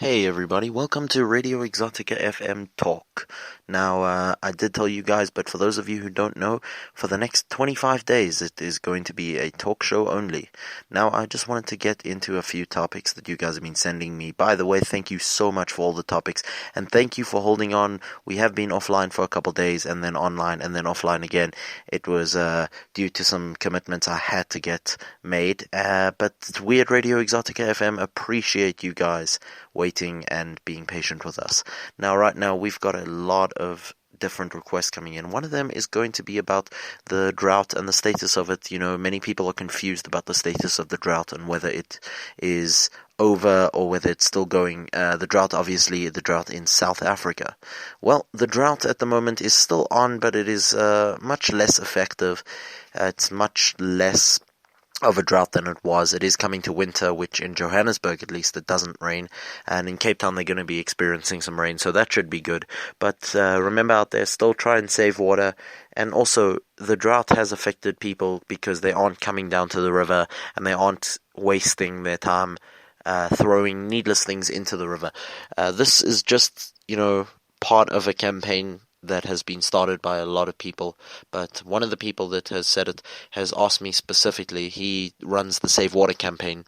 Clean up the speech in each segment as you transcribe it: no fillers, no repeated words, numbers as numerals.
Hey everybody, welcome to Radio EXOTICA FM TALK. Now, I did tell you guys, but for those of you who don't know, for the next 25 days it is going to be a talk show only. Now, I just wanted to get into a few topics that you guys have been sending me. By the way, thank you so much for all the topics, and thank you for holding on. We have been offline for a couple days, and then online, and then offline again. It was due to some commitments I had to get made, but we at Radio EXOTICA FM appreciate you guys waiting and being patient with us. Now, right now, we've got a lot of different requests coming in. One of them is going to be about the drought and the status of it. You know, many people are confused about the status of the drought and whether it is over or whether it's still going. The drought in South Africa. Well, the drought at the moment is still on, but it is much less effective. It's much less of a drought than it was. It is coming to winter, which in Johannesburg at least it doesn't rain, and in Cape Town they're going to be experiencing some rain, so that should be good. But remember out there, still try and save water. And also, the drought has affected people because they aren't coming down to the river and they aren't wasting their time throwing needless things into the river. This is just, part of a campaign that has been started by a lot of people, but one of the people that has said it has asked me specifically. He runs the Save Water campaign.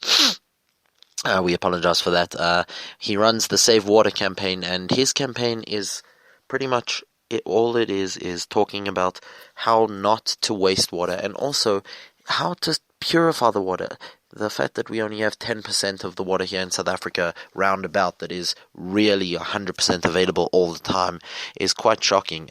We apologize for that. He runs the Save Water campaign, and his campaign is pretty much all it is talking about how not to waste water and also how to purify the water. The fact that we only have 10% of the water here in South Africa roundabout that is really 100% available all the time is quite shocking.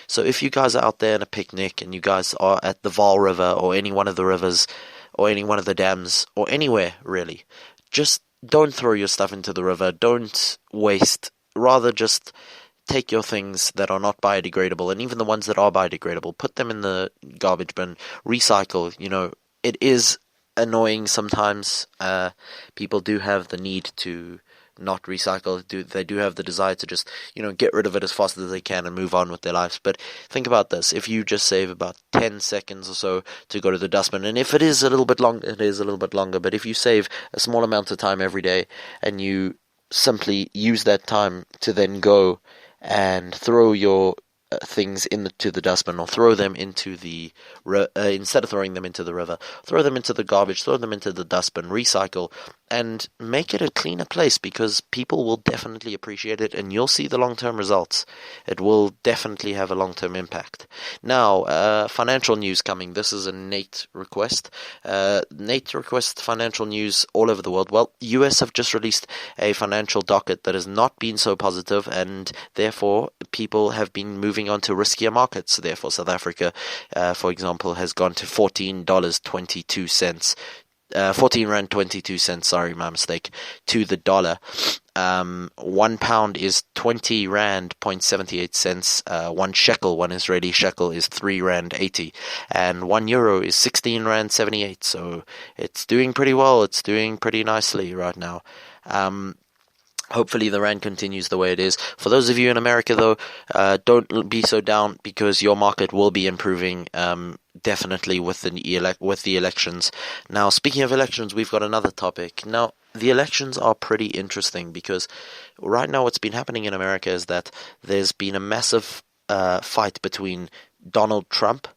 So if you guys are out there on a picnic and you guys are at the Vaal River or any one of the rivers or any one of the dams or anywhere really, just don't throw your stuff into the river. Don't waste. Rather just take your things that are not biodegradable, and even the ones that are biodegradable, put them in the garbage bin, recycle. It is annoying sometimes. People do have the need to not recycle. They do have the desire to just get rid of it as fast as they can and move on with their lives. But think about this: if you just save about 10 seconds or so to go to the dustbin, and if it is a little bit long, it is a little bit longer. But if you save a small amount of time every day and you simply use that time to then go and throw your things into the dustbin, or throw them into the instead of throwing them into the river, throw them into the garbage, throw them into the dustbin, recycle, and make it a cleaner place, because people will definitely appreciate it and you'll see the long-term results. It will definitely have a long-term impact. Now, financial news coming. This is a Nate request. Nate requests financial news all over the world. Well, US have just released a financial docket that has not been so positive, and therefore people have been moving on to riskier markets. Therefore, South Africa, for example, has gone to $14.22. 14 rand 22 cents, sorry, my mistake, to the dollar. 1 pound is 20 rand 0.78 cents. 1 shekel, 1 Israeli shekel, is 3 rand 80, and 1 euro is 16 rand 78. So it's doing pretty well. It's doing pretty nicely right now. Hopefully the rand continues the way it is. For those of you in America, though, don't be so down, because your market will be improving definitely with the elections. Now, speaking of elections, we've got another topic. Now, the elections are pretty interesting, because right now what's been happening in America is that there's been a massive fight between Donald Trump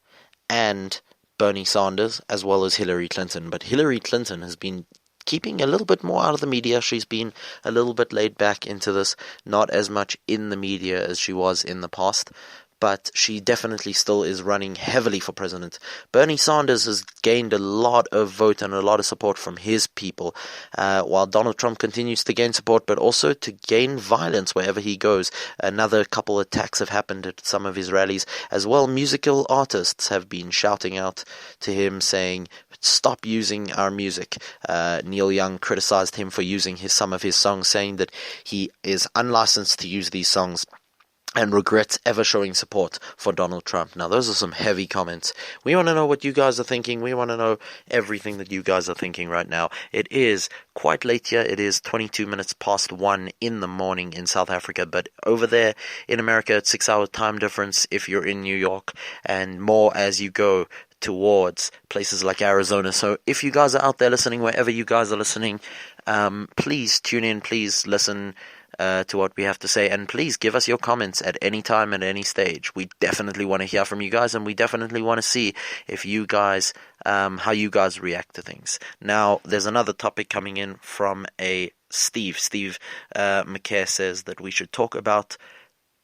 and Bernie Sanders, as well as Hillary Clinton. But Hillary Clinton has been keeping a little bit more out of the media. She's been a little bit laid back into this, not as much in the media as she was in the past, but she definitely still is running heavily for president. Bernie Sanders has gained a lot of vote and a lot of support from his people, while Donald Trump continues to gain support, but also to gain violence wherever he goes. Another couple attacks have happened at some of his rallies as well. Musical artists have been shouting out to him, saying, "Stop using our music." Neil Young criticized him for using some of his songs, saying that he is unlicensed to use these songs, and regrets ever showing support for Donald Trump. Now, those are some heavy comments. We want to know what you guys are thinking. We want to know everything that you guys are thinking right now. It is quite late here. It is 22 minutes past 1 in the morning in South Africa, but over there in America, it's 6-hour time difference if you're in New York, and more as you go towards places like Arizona. So if you guys are out there listening, wherever you guys are listening, please tune in, please listen to what we have to say, and please give us your comments at any time, at any stage. We definitely want to hear from you guys, and we definitely want to see if you guys, how you guys react to things. Now, there's another topic coming in from a Steve McCare says that we should talk about.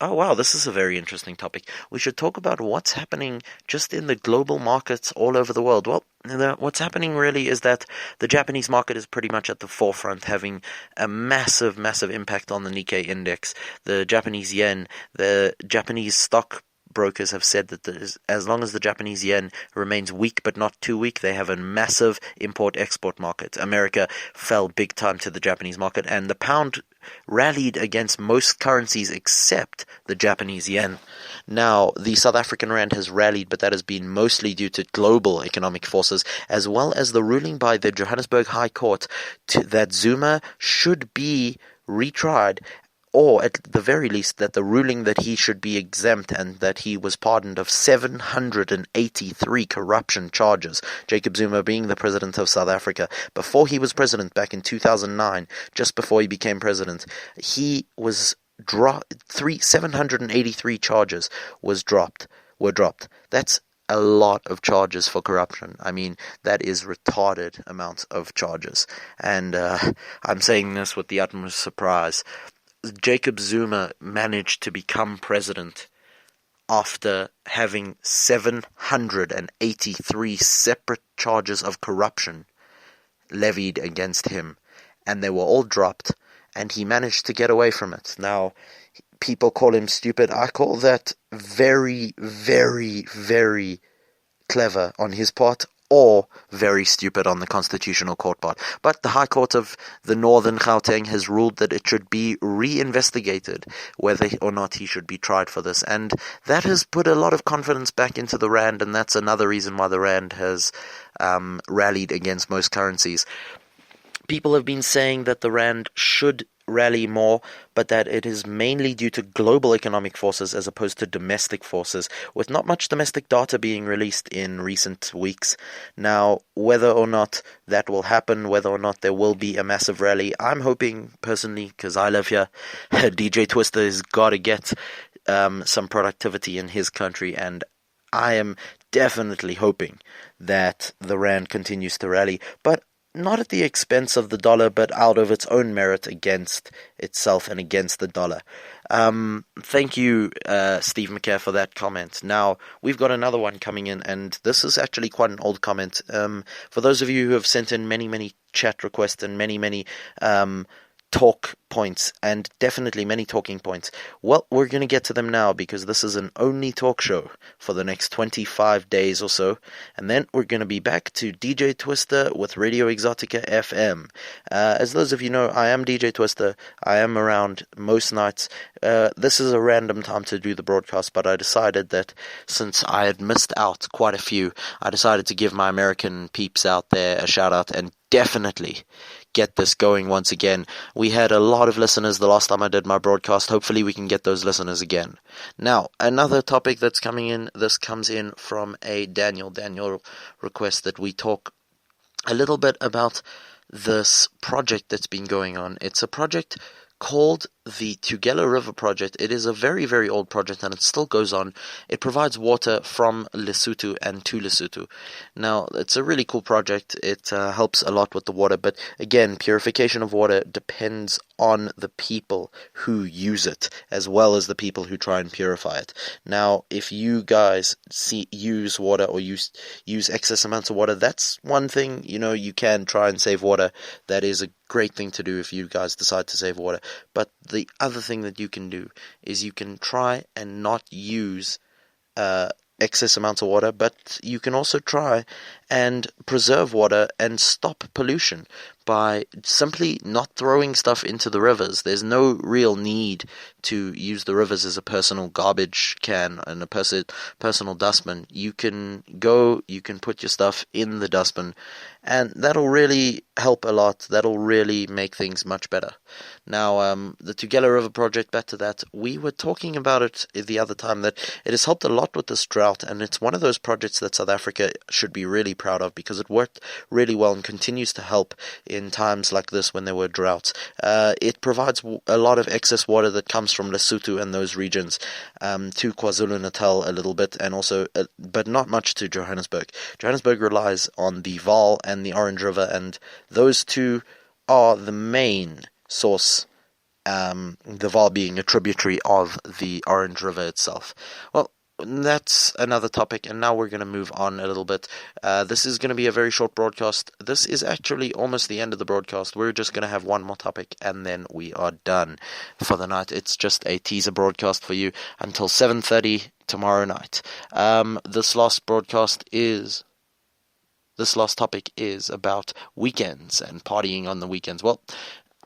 Oh, wow, this is a very interesting topic. We should talk about what's happening just in the global markets all over the world. Well, what's happening really is that the Japanese market is pretty much at the forefront, having a massive, massive impact on the Nikkei index. The Japanese yen, the Japanese stock brokers have said that as long as the Japanese yen remains weak but not too weak, they have a massive import-export market. America fell big time to the Japanese market, and the pound rallied against most currencies except the Japanese yen. Now, the South African rand has rallied, but that has been mostly due to global economic forces, as well as the ruling by the Johannesburg High Court that Zuma should be retried, or at the very least that the ruling that he should be exempt and that he was pardoned of 783 corruption charges. Jacob Zuma being the president of South Africa. Before he was president back in 2009, just before he became president, he was 783 charges were dropped. That's a lot of charges for corruption. I mean, that is retarded amounts of charges. And I'm saying this with the utmost surprise. Jacob Zuma managed to become president after having 783 separate charges of corruption levied against him, and they were all dropped, and he managed to get away from it. Now, people call him stupid. I call that very, very, very clever on his part, or very stupid on the Constitutional Court part. But the High Court of the Northern Gauteng has ruled that it should be reinvestigated whether or not he should be tried for this. And that has put a lot of confidence back into the rand, and that's another reason why the rand has rallied against most currencies. People have been saying that the rand should rally more, but that it is mainly due to global economic forces as opposed to domestic forces, with not much domestic data being released in recent weeks. Now, whether or not that will happen, whether or not there will be a massive rally, I'm hoping personally, because I live here, DJ Twister has got to get some productivity in his country, and I am definitely hoping that the rand continues to rally, but not at the expense of the dollar, but out of its own merit against itself and against the dollar. Thank you, Steve McCare, for that comment. Now, we've got another one coming in, and this is actually quite an old comment. For those of you who have sent in many, many chat requests and many talk points, and definitely many talking points. Well, we're going to get to them now, because this is an only talk show for the next 25 days or so, and then we're going to be back to DJ Twister with Radio Exotica FM. As those of you know, I am DJ Twister. I am around most nights. This is a random time to do the broadcast, but I decided that since I had missed out quite a few, I decided to give my American peeps out there a shout out and definitely get this going once again. We had a lot of listeners the last time I did my broadcast. Hopefully we can get those listeners again. Now, another topic that's coming in, this comes in from a Daniel request that we talk a little bit about this project that's been going on. It's a project called the Tugela River Project. It is a very, very old project, and it still goes on. It provides water from Lesotho and to Lesotho. Now, it's a really cool project. It helps a lot with the water, but again, purification of water depends on the people who use it, as well as the people who try and purify it. Now, if you guys use water or use excess amounts of water, that's one thing. You can try and save water. That is a great thing to do if you guys decide to save water. But the other thing that you can do is you can try and not use excess amounts of water, but you can also try and preserve water and stop pollution by simply not throwing stuff into the rivers. There's no real need to use the rivers as a personal garbage can and a personal dustbin. You can put your stuff in the dustbin, and that'll really help a lot. That'll really make things much better. Now, the Tugela River Project, back to that, we were talking about it the other time, that it has helped a lot with this drought, and it's one of those projects that South Africa should be really proud of, because it worked really well and continues to help in times like this when there were droughts. It provides a lot of excess water that comes from Lesotho and those regions to KwaZulu-Natal a little bit, and also, but not much to Johannesburg. Johannesburg relies on the Vaal and the Orange River, and those two are the main source, the Vaal being a tributary of the Orange River itself. Well, that's another topic, and now we're going to move on a little bit. This is going to be a very short broadcast. This is actually almost the end of the broadcast. We're just going to have one more topic, and then we are done for the night. It's just a teaser broadcast for you until 7:30 tomorrow night. This last topic is about weekends and partying on the weekends. Well,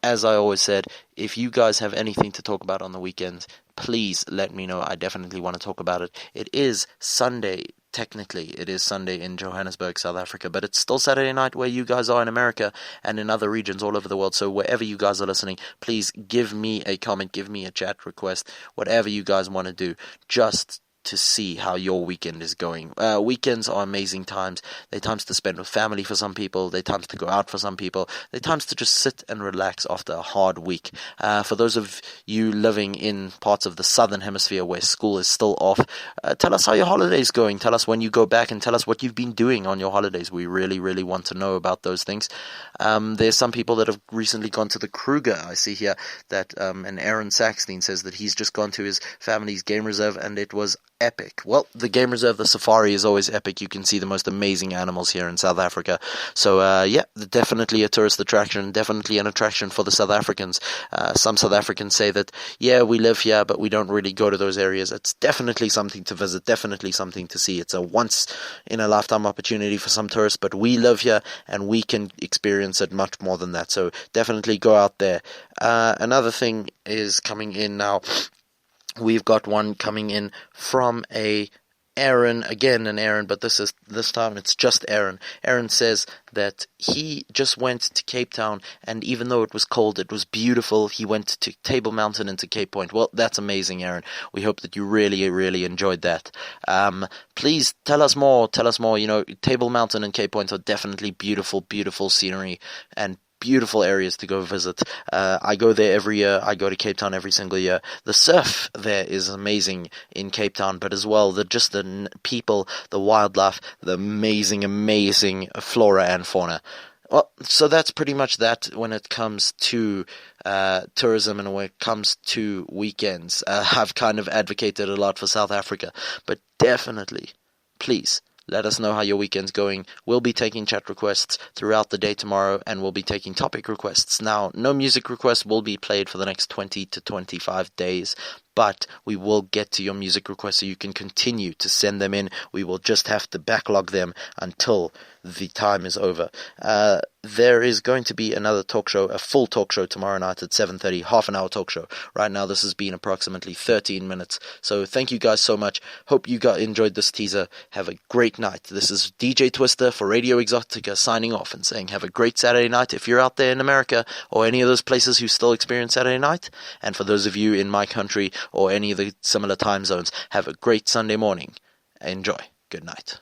as I always said, if you guys have anything to talk about on the weekends, please let me know. I definitely want to talk about it. It is Sunday. Technically, it is Sunday in Johannesburg, South Africa, but it's still Saturday night where you guys are in America and in other regions all over the world. So wherever you guys are listening, please give me a comment, give me a chat request, whatever you guys want to do, just to see how your weekend is going. Weekends are amazing times. They're times to spend with family for some people. They're times to go out for some people. They're times to just sit and relax after a hard week. For those of you living in parts of the southern hemisphere where school is still off, tell us how your holiday's going. Tell us when you go back, and tell us what you've been doing on your holidays. We really, really want to know about those things. There's some people that have recently gone to the Kruger. I see here that and Aaron Saxton says that he's just gone to his family's game reserve, and it was epic. Well, the game reserve, the safari, is always epic. You can see the most amazing animals here in South Africa. So, yeah, definitely a tourist attraction, definitely an attraction for the South Africans. Some South Africans say that, yeah, we live here, but we don't really go to those areas. It's definitely something to visit, definitely something to see. It's a once-in-a-lifetime opportunity for some tourists, but we live here, and we can experience it much more than that. So, definitely go out there. Another thing is coming in now. We've got one coming in from Aaron, again an Aaron, but this time it's just Aaron. Aaron says that he just went to Cape Town, and even though it was cold, it was beautiful. He went to Table Mountain and to Cape Point. Well, that's amazing, Aaron. We hope that you really, really enjoyed that. Please tell us more. You know, Table Mountain and Cape Point are definitely beautiful, beautiful scenery and beautiful areas to go visit. I go there every year. I go to Cape Town every single year. The surf there is amazing in Cape Town, but as well, the people, the wildlife, the amazing flora and fauna. Well, so that's pretty much that when it comes to tourism and when it comes to weekends. I've kind of advocated a lot for South Africa, but definitely, please, let us know how your weekend's going. We'll be taking chat requests throughout the day tomorrow, and we'll be taking topic requests. Now, no music requests will be played for the next 20 to 25 days, but we will get to your music requests, so you can continue to send them in. We will just have to backlog them until the time is over. There is going to be another talk show, a full talk show tomorrow night at 7:30, half an hour talk show. Right now, this has been approximately 13 minutes. So thank you guys so much. Hope you guys enjoyed this teaser. Have a great night. This is DJ Twister for Radio Exotica signing off and saying have a great Saturday night if you're out there in America or any of those places who still experience Saturday night. And for those of you in my country or any of the similar time zones, have a great Sunday morning. Enjoy. Good night.